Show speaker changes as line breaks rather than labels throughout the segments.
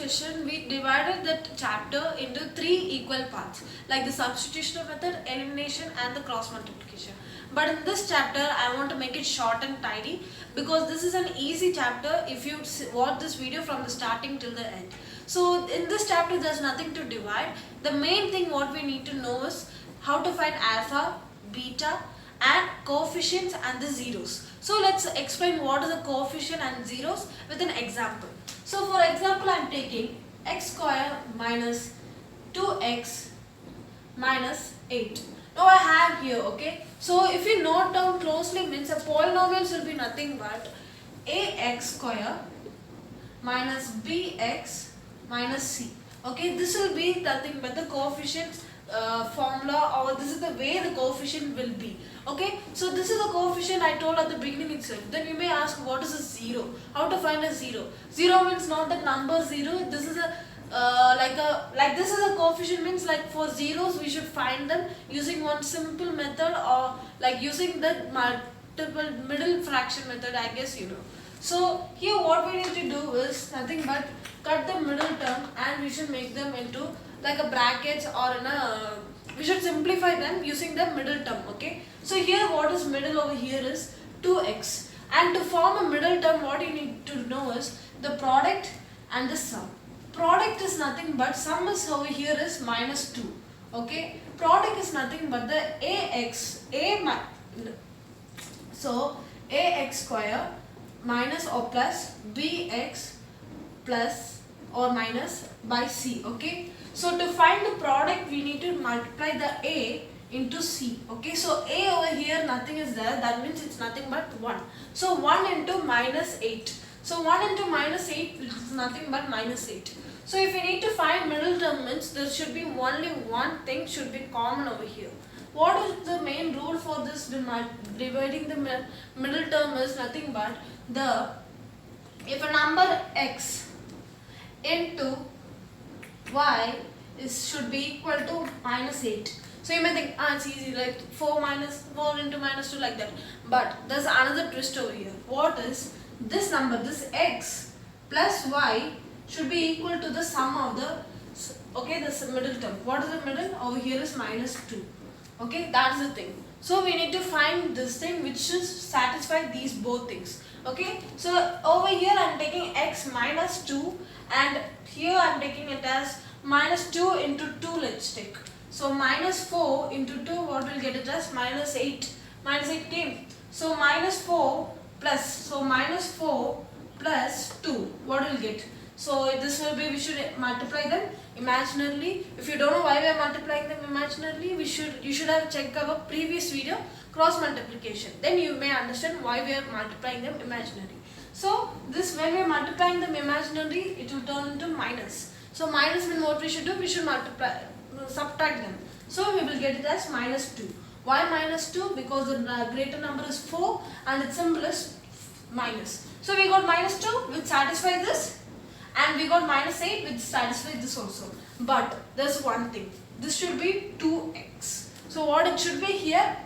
session we divided that chapter into 3 equal parts, like the substitution method, elimination and the cross multiplication. But in this chapter I want to make it short and tidy, because this is an easy chapter if you watch this video from the starting till the end. So in this chapter there's nothing to divide. The main thing what we need to know is how to find alpha, beta and coefficients and the zeros. So let's explain what is a coefficient and zeros with an example. So for example, I am taking x square minus 2x minus 8. Now I have here, okay. So if you note down closely, means a polynomial will be nothing but ax square minus bx minus c. Okay, this will be nothing but the coefficient formula, or this is the way the coefficient will be. Okay, so this is the coefficient I told at the beginning itself. Then you may ask, what is a zero? How to find a zero? Zero means not the number zero. This is a like this is a coefficient, means like for zeros we should find them using one simple method, or like using the multiple middle fraction method, I guess you know. So here what we need to do is nothing but cut the middle term and we should make them into like a brackets, or in a we should simplify them using the middle term. Okay, so here what is middle over here is 2x, and to form a middle term what you need to know is the product and the sum. Product is nothing but sum is over here is minus 2. Okay, product is nothing but the so ax square minus or plus bx plus or minus by c. Okay, so to find the product we need to multiply the a into c. Okay, so a over here nothing is there, that means it's nothing but 1. So 1 into minus 8. So 1 into minus 8 is nothing but minus 8. So if we need to find middle term, means there should be only one thing should be common over here. What is the main rule for this dividing the middle term is nothing but the, if a number x into y is should be equal to minus 8. So you may think, it's easy, like 4 into minus 2, like that. But there's another twist over here. What is this number, this x plus y should be equal to the sum of the, okay, the middle term. What is the middle? Over here is minus 2. Okay, that's the thing. So we need to find this thing which should satisfy these both things. Okay, so over here I am taking x minus 2, and here I am taking it as minus 2 into 2, let's take. So minus 4 into 2, what will get it as minus 8. Minus 8 came. So minus 4 plus, so minus 4 plus 2, what will get? So this will be, we should multiply them imaginarily. If you don't know why we are multiplying them imaginarily, you should have checked our previous video, cross multiplication. Then you may understand why we are multiplying them imaginarily. So this, when we are multiplying them imaginarily, it will turn into minus. So minus means what we should do? We should subtract them. So we will get it as minus 2. Why minus 2? Because the greater number is 4 and its symbol is minus. So we got minus 2 which satisfies this, and we got minus 8 which satisfies this also. But there's one thing, this should be 2x. So what it should be here?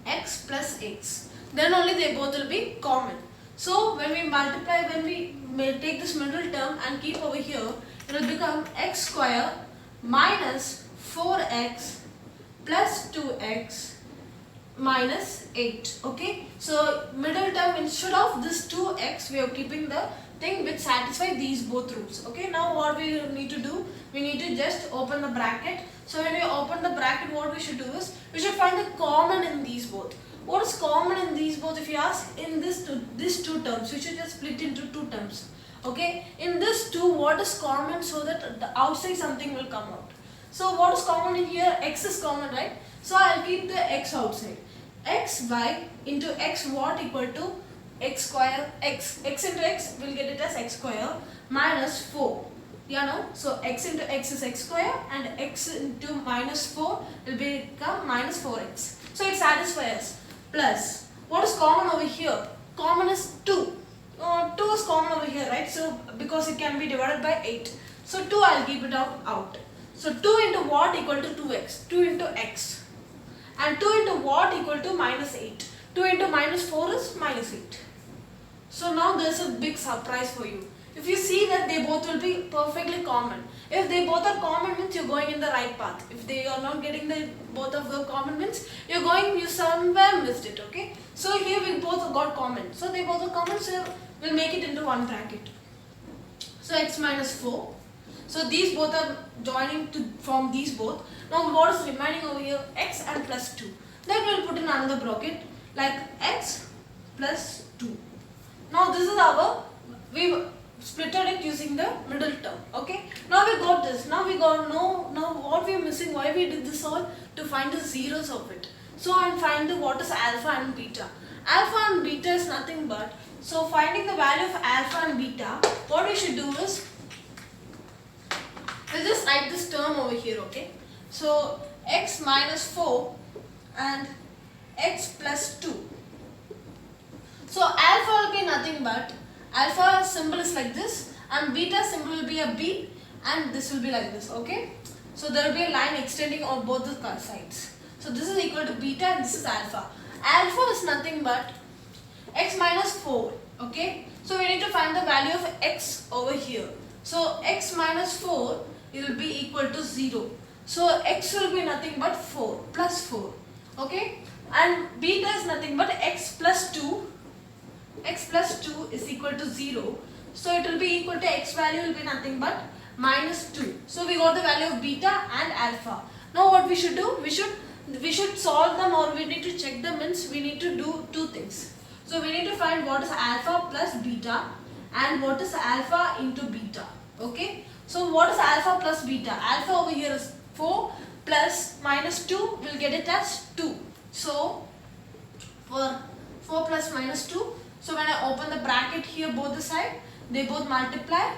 X plus x. Then only they both will be common. So when we multiply, when we take this middle term and keep over here, it will become x square minus 4x plus 2x minus 8. Okay, so middle term, instead of this 2x we are keeping the thing which satisfy these both rules. Okay, now what we need to do, we need to just open the bracket. So when we open the bracket, what we should do is we should find the common in these both. What is common in these both? If you ask, in these two terms, we should just split into 2 terms. Okay, in this 2, what is common, so that the outside something will come out. So what is common in here? X is common, right? So I'll keep the x outside. X by into x what equal to x square, x into x will get it as x square minus 4. Yeah, no? So x into x is x square, and x into minus 4 will become minus 4x. So it satisfies. Plus, what is common over here? Common is 2. 2 is common over here, right? So because it can be divided by 8. So 2 I'll keep it out. So 2 into what equal to 2x? 2 into x. And 2 into what equal to minus 8? 2 into minus 4 is minus 8. So now there is a big surprise for you. If you see that they both will be perfectly common. If they both are common means you're going in the right path. If they are not getting the both of the common means you somewhere missed it. Okay. So here we both got common. So they both are common. So we'll make it into one bracket. So x minus 4. So these both are joining to form these both. Now what is remaining over here? X and plus 2. Then we'll put in another bracket like x plus 2. Now this is we splitted it using the middle term. Okay. Now we got this. Now we got now what we are missing, why we did this all? To find the zeros of it. So and find the what is alpha and beta. Alpha and beta is nothing but, so finding the value of alpha and beta, what we should do is, we'll just write this term over here, okay? So x minus 4 and x plus 2. So alpha will be nothing but, alpha symbol is like this and beta symbol will be a B and this will be like this, okay? So there will be a line extending on both the sides. So this is equal to beta and this is alpha. Alpha is nothing but x minus 4, okay? So we need to find the value of x over here. So x minus 4, it will be equal to 0. So x will be nothing but 4 plus 4, okay? And beta is nothing but x plus 2. X plus 2 is equal to 0. So it will be equal to x value will be nothing but minus 2. So we got the value of beta and alpha. Now what we should do? We should solve them, or we need to check them, means we need to do two things. So we need to find what is alpha plus beta and what is alpha into beta. Okay. So what is alpha plus beta? Alpha over here is 4 plus minus 2, we'll get it as 2. So for 4 plus minus 2, so when I open the bracket here both the side, they both multiply.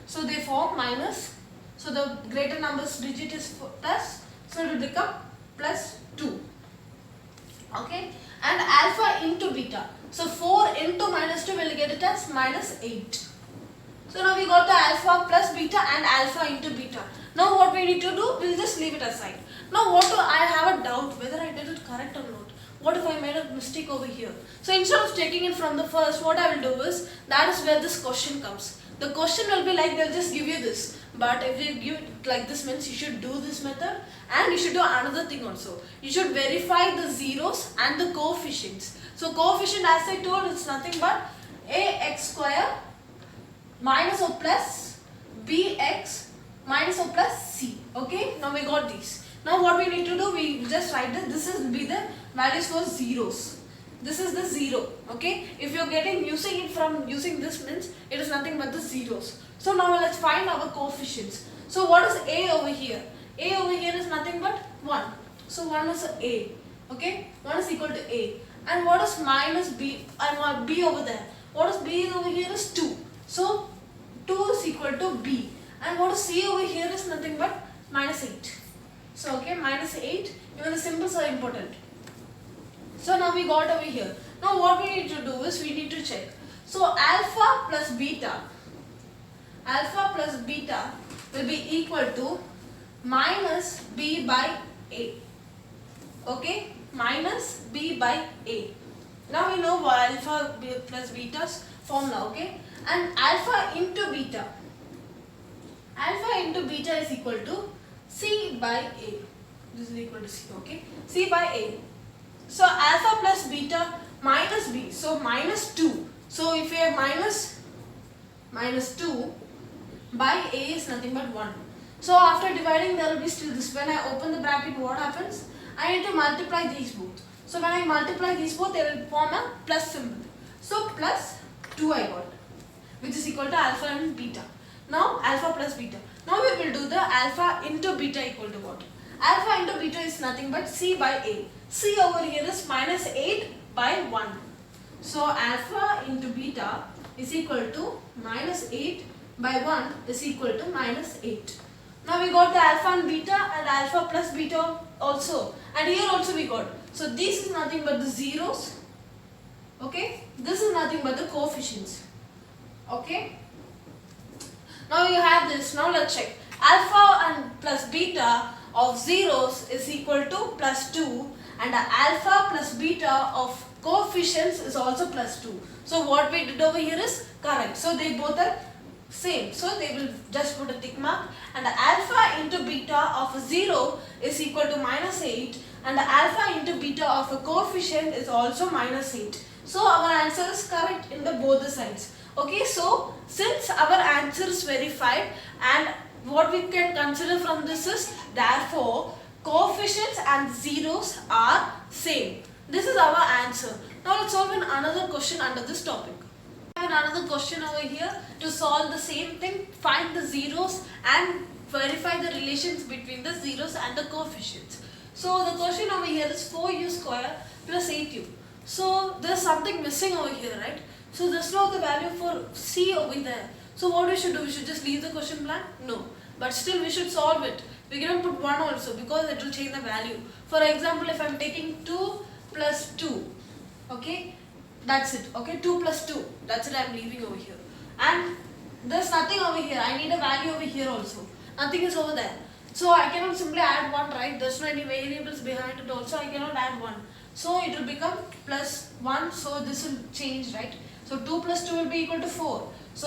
So they form minus. So the greater numbers digit is plus. So it will become plus 2. Okay. And alpha into beta. So 4 into minus 2 will get it as minus 8. So now we got the alpha plus beta and alpha into beta. Now what we need to do, we'll just leave it aside. Now I have a doubt whether I did it correct or not. What if I made a mistake over here? So instead of taking it from the first, what I will do is, that is where this question comes. The question will be like, they'll just give you this. But if they give it like this, means you should do this method and you should do another thing also. You should verify the zeros and the coefficients. So coefficient, as I told, it's nothing but ax square minus or plus bx minus or plus c. Okay, now we got these. Now what we need to do, we just write this. This is be the values for zeros. This is the 0. Okay, if you're using it from using this, means it is nothing but the zeros. So now let's find our coefficients. So what is a over here? A over here is nothing but 1. So 1 is a. Okay, 1 is equal to a. And what is minus b? I want b over there. What is b over here is 2. So 2 is equal to b. And what is c over here is nothing but minus 8. So okay, minus 8. Even the symbols are important. So now we got over here. Now what we need to do is, we need to check. So alpha plus beta will be equal to minus b by a. Okay, minus b by a. Now we know what alpha plus beta's formula. Okay, and alpha into beta is equal to c by a. This is equal to c. Okay, c by a. So alpha plus beta minus b. So minus 2. So if you have minus 2 by a is nothing but 1. So after dividing, there will be still this. When I open the bracket, what happens? I need to multiply these both. So when I multiply these both, they will form a plus symbol. So plus 2 I got, which is equal to alpha and beta. Now alpha plus beta. Now we will do the alpha into beta equal to what? Alpha into beta is nothing but c by a. C over here is minus 8 by 1. So alpha into beta is equal to minus 8 by 1 is equal to minus 8. Now we got the alpha and beta and alpha plus beta also. And here also we got. So this is nothing but the zeros. Okay. This is nothing but the coefficients. Okay. Now you have this. Now let's check. Alpha and plus beta of zeros is equal to plus 2. And the alpha plus beta of coefficients is also plus 2. So what we did over here is correct. So they both are same. So they will just put a tick mark, and the alpha into beta of a 0 is equal to minus 8, and the alpha into beta of a coefficient is also minus 8. So our answer is correct in the both the sides. Okay, so since our answer is verified, and what we can consider from this is, therefore coefficients and zeros are same. This is our answer. Now let's solve another question under this topic. I have another question over here. To solve the same thing, find the zeros and verify the relations between the zeros and the coefficients. So the question over here is 4u square plus 8u. So there's something missing over here, right? So there's no the value for c over there. So what we should do? We should just leave the question blank? No. But still we should solve it. We cannot put 1 also because it will change the value. For example, if I'm taking 2 plus 2, okay, that's it. Okay, 2 plus 2, that's it I'm leaving over here. And there's nothing over here. I need a value over here also. Nothing is over there. So I cannot simply add 1, right? There's no any variables behind it also. I cannot add 1. So it will become plus 1. So this will change, right? So 2 plus 2 will be equal to 4. So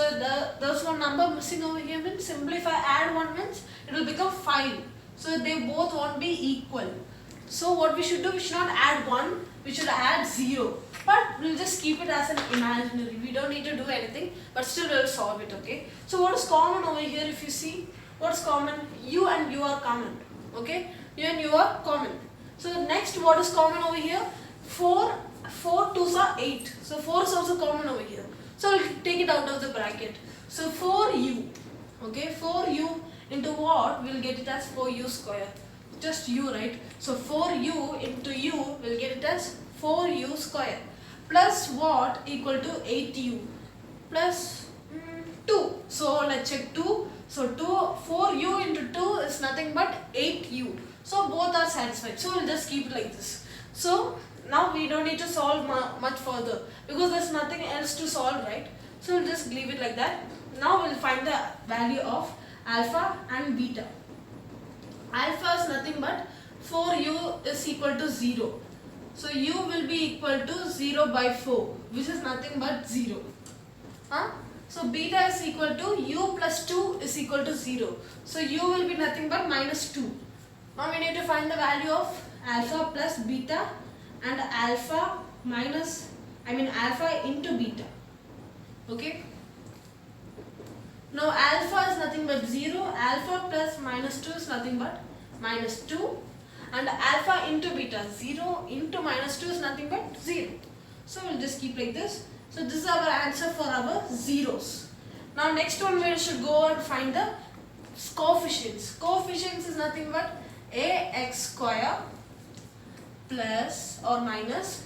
there's one number missing over here, means simply if I add 1 means it will become 5. So they both won't be equal. So what we should do, we should not add 1, we should add 0. But we'll just keep it as an imaginary. We don't need to do anything, but still we'll solve it, okay? So what is common over here if you see? What's common? U and U are common, okay? U and U are common. So next, what is common over here? 4 2s are 8. So 4 is also common over here. So we'll take it out of the bracket. So 4u, okay? 4u into what? We'll get it as 4u square. Just u, right? So 4u into u, we'll get it as 4u square. Plus what? Equal to 8u. Plus 2. So let's check 2. So 4u into 2 is nothing but 8u. So both are satisfied. So we'll just keep it like this. So now we don't need to solve much further because there's nothing else to solve, right? So we'll just leave it like that. Now we'll find the value of alpha and beta. Alpha is nothing but 4u is equal to 0. So u will be equal to 0 by 4, which is nothing but 0. So beta is equal to u plus 2 is equal to 0. So u will be nothing but minus 2. Now we need to find the value of alpha plus beta and alpha into beta. Okay. Now alpha is nothing but 0. Alpha plus minus 2 is nothing but minus 2. And alpha into beta, 0 into minus 2 is nothing but 0. So we'll just keep like this. So this is our answer for our zeros. Now next one we should go and find the coefficients. Coefficients is nothing but ax square plus or minus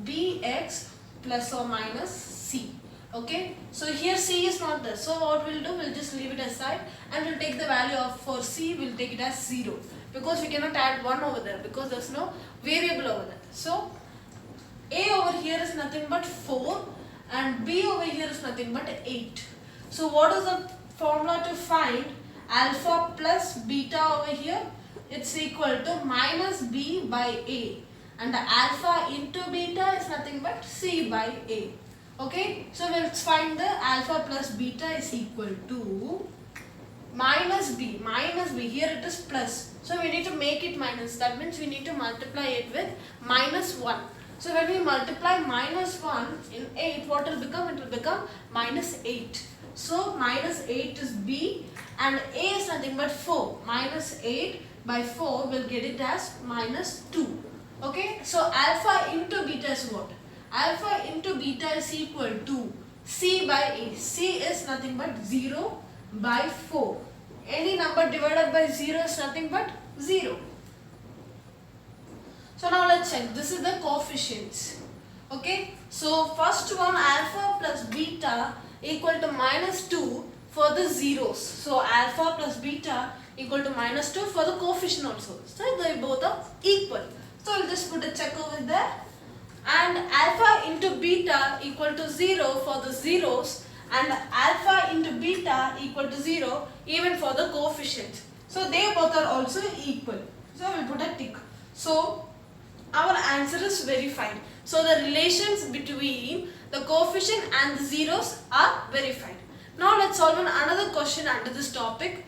bx plus or minus c. Okay, so here c is not there. So what we'll do, we'll just leave it aside and we'll take the value of, for c, we'll take it as 0 because we cannot add 1 over there because there's no variable over there. So a over here is nothing but 4 and b over here is nothing but 8. So what is the formula to find alpha plus beta over here? It's equal to minus b by a, and the alpha into beta is nothing but c by a. Okay, so let's find the alpha plus beta is equal to minus b. Here it is plus, so we need to make it minus. That means we need to multiply it with minus 1. So when we multiply minus 1 in 8, what will become? It will become minus 8. So minus 8 is b and a is nothing but 4. Minus 8 by 4 will get it as minus 2. Okay, so alpha into beta is what? Alpha into beta is equal to c by a. C is nothing but 0 by 4. Any number divided by 0 is nothing but 0. So now let's check. This is the coefficients. Okay, so first one, alpha plus beta equal to minus 2 for the zeros. So alpha plus beta equal to minus 2 for the coefficient also. So they both are equal. So we'll just put a check over there. And alpha into beta equal to 0 for the zeros, and alpha into beta equal to 0 even for the coefficient. So they both are also equal. So we'll put a tick. So our answer is verified. So the relations between the coefficient and the zeros are verified. Now let's solve another question under this topic.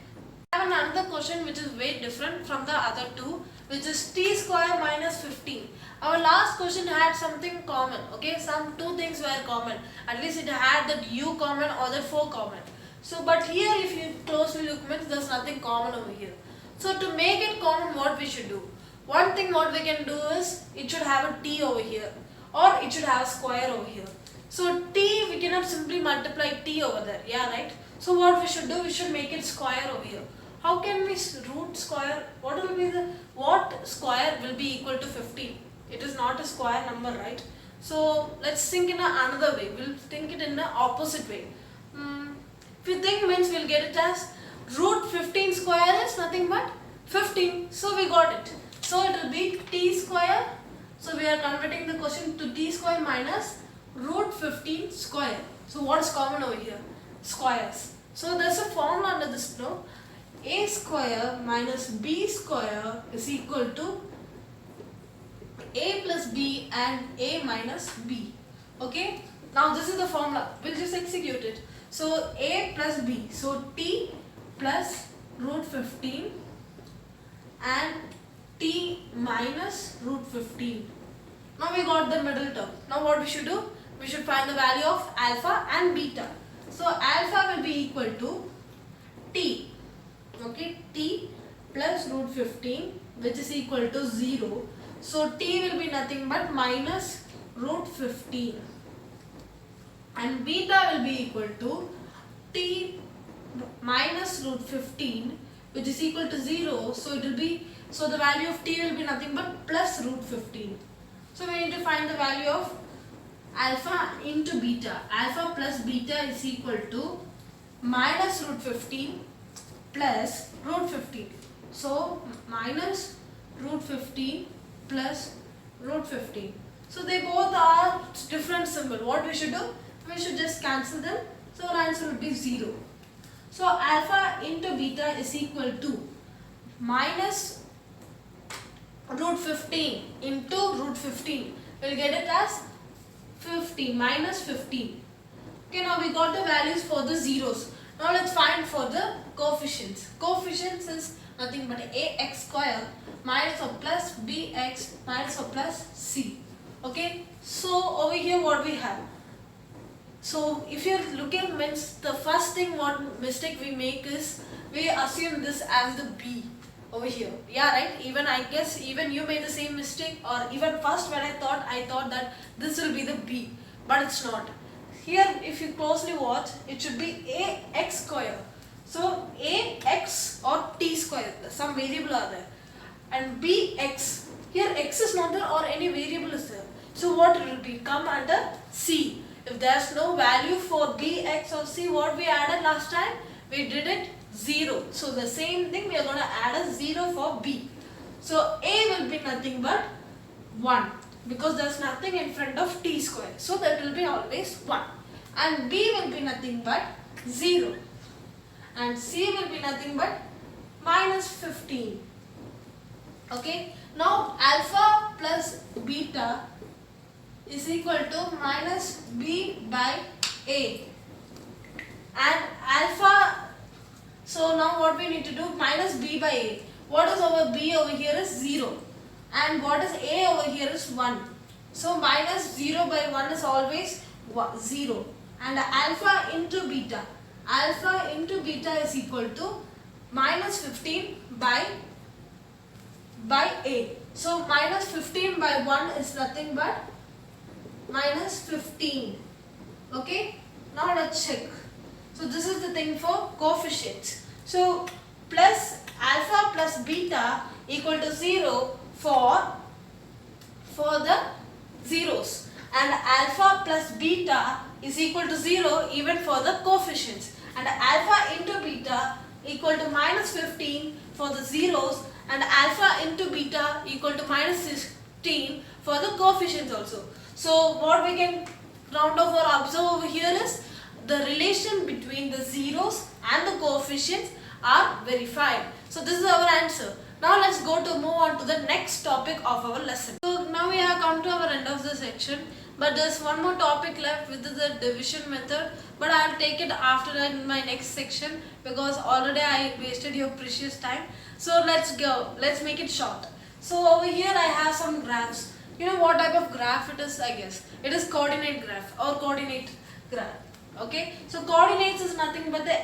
I have another question which is very different from the other two, which is t square minus 15. Our last question had something common, okay, some two things were common, at least it had that u common or that 4 common. So but here if you closely look means there's nothing common over here. So to make it common, what we should do? One thing what we can do is it should have a t over here or it should have a square over here. So t we cannot simply multiply t over there, yeah, right? So what we should do, we should make it square over here. How can we root square? What square will be equal to 15? It is not a square number, right? So let's think in another way. We'll think it in the opposite way. If you think means we'll get it as root 15 square is nothing but 15. So we got it. So it will be t square. So we are converting the question to t square minus root 15 square. So what's common over here? Squares. So there's a formula under this, no? A square minus b square is equal to a plus b and a minus b. Okay? Now this is the formula. We'll just execute it. So a plus b. So t plus root 15 and t minus root 15. Now we got the middle term. Now what we should do? We should find the value of alpha and beta. So alpha will be equal to t. Okay, t plus root 15 which is equal to 0. So t will be nothing but minus root 15 and beta will be equal to t minus root 15 which is equal to 0. So it will be, so the value of t will be nothing but plus root 15. So we need to find the value of alpha into beta. Alpha plus beta is equal to minus root 15 plus root 15. So minus root 15 plus root 15. So they both are different symbol. What we should do? We should just cancel them. So our answer will be 0. So alpha into beta is equal to minus root 15 into root 15. We'll get it as 15 minus 15. Okay, now we got the values for the zeros. Now let's find for the coefficients. Coefficients is nothing but ax square minus or plus bx minus or plus c. Okay, so over here what we have? So if you're looking means the first thing what mistake we make is we assume this as the b over here. Yeah, right? Even I guess even you made the same mistake, or even first when I thought that this will be the b, but it's not. Here if you closely watch, it should be ax square. So ax or t square, some variable are there, and bx, here x is not there or any variable is there. So what it will be? Come under c. If there's no value for bx or c, what we added last time? We did it 0. So the same thing we are going to add a 0 for b. So a will be nothing but 1 because there's nothing in front of t square. So that will be always 1. And b will be nothing but 0. And c will be nothing but minus 15. Okay. Now alpha plus beta is equal to minus b by a. And alpha, so now what we need to do? Minus b by a. What is over b over here is 0. And what is a over here is 1. So minus 0 by 1 is always 0. And alpha into beta. Alpha into beta is equal to minus 15 by a. So minus 15 by 1 is nothing but minus 15. Okay. Now let's check. So this is the thing for coefficients. So plus alpha plus beta equal to 0 for the zeros, and alpha plus beta is equal to 0 even for the coefficients, and alpha into beta equal to minus 15 for the zeros, and alpha into beta equal to minus 16 for the coefficients also. So what we can round off or observe over here is the relation between the zeros and the coefficients are verified. So this is our answer. Now let's go to move on to the next topic of our lesson. So now we have come to our end of the section. But there's one more topic left, which is the division method, but I'll take it after in my next section because already I wasted your precious time. So let's go, let's make it short. So over here I have some graphs. You know what type of graph it is, I guess. It is coordinate graph or coordinate graph. Okay, so coordinates is nothing but the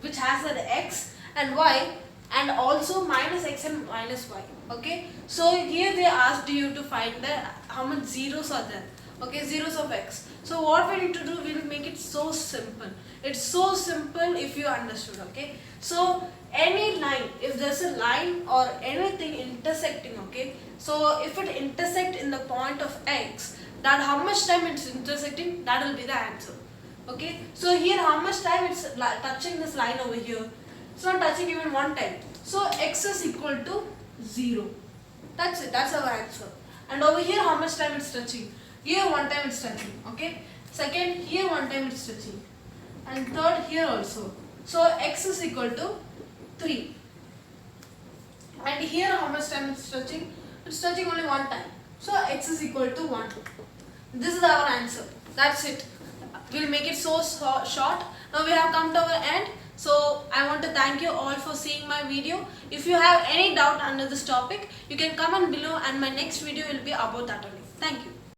which has the x and y and also minus x and minus y. Okay, so here they asked you to find the how much zeros are there. Okay, zeros of x. So what we need to do, we will make it so simple. It's so simple if you understood. Okay, so any line, if there's a line or anything intersecting, okay, so if it intersect in the point of x, that how much time it's intersecting, that will be the answer. Okay, so here how much time it's touching this line over here. It's not touching even one time. So x is equal to 0. That's it, that's our answer. And over here how much time it's touching. Here one time it's touching. Okay, second here one time it's touching, and third here also. So x is equal to 3. And here how much time it's touching. It's touching only one time. So x is equal to 1. This is our answer. That's it. We'll make it so short. Now we have come to our end. So I want to thank you all for seeing my video. If you have any doubt under this topic, you can comment below and my next video will be about that only. Thank you.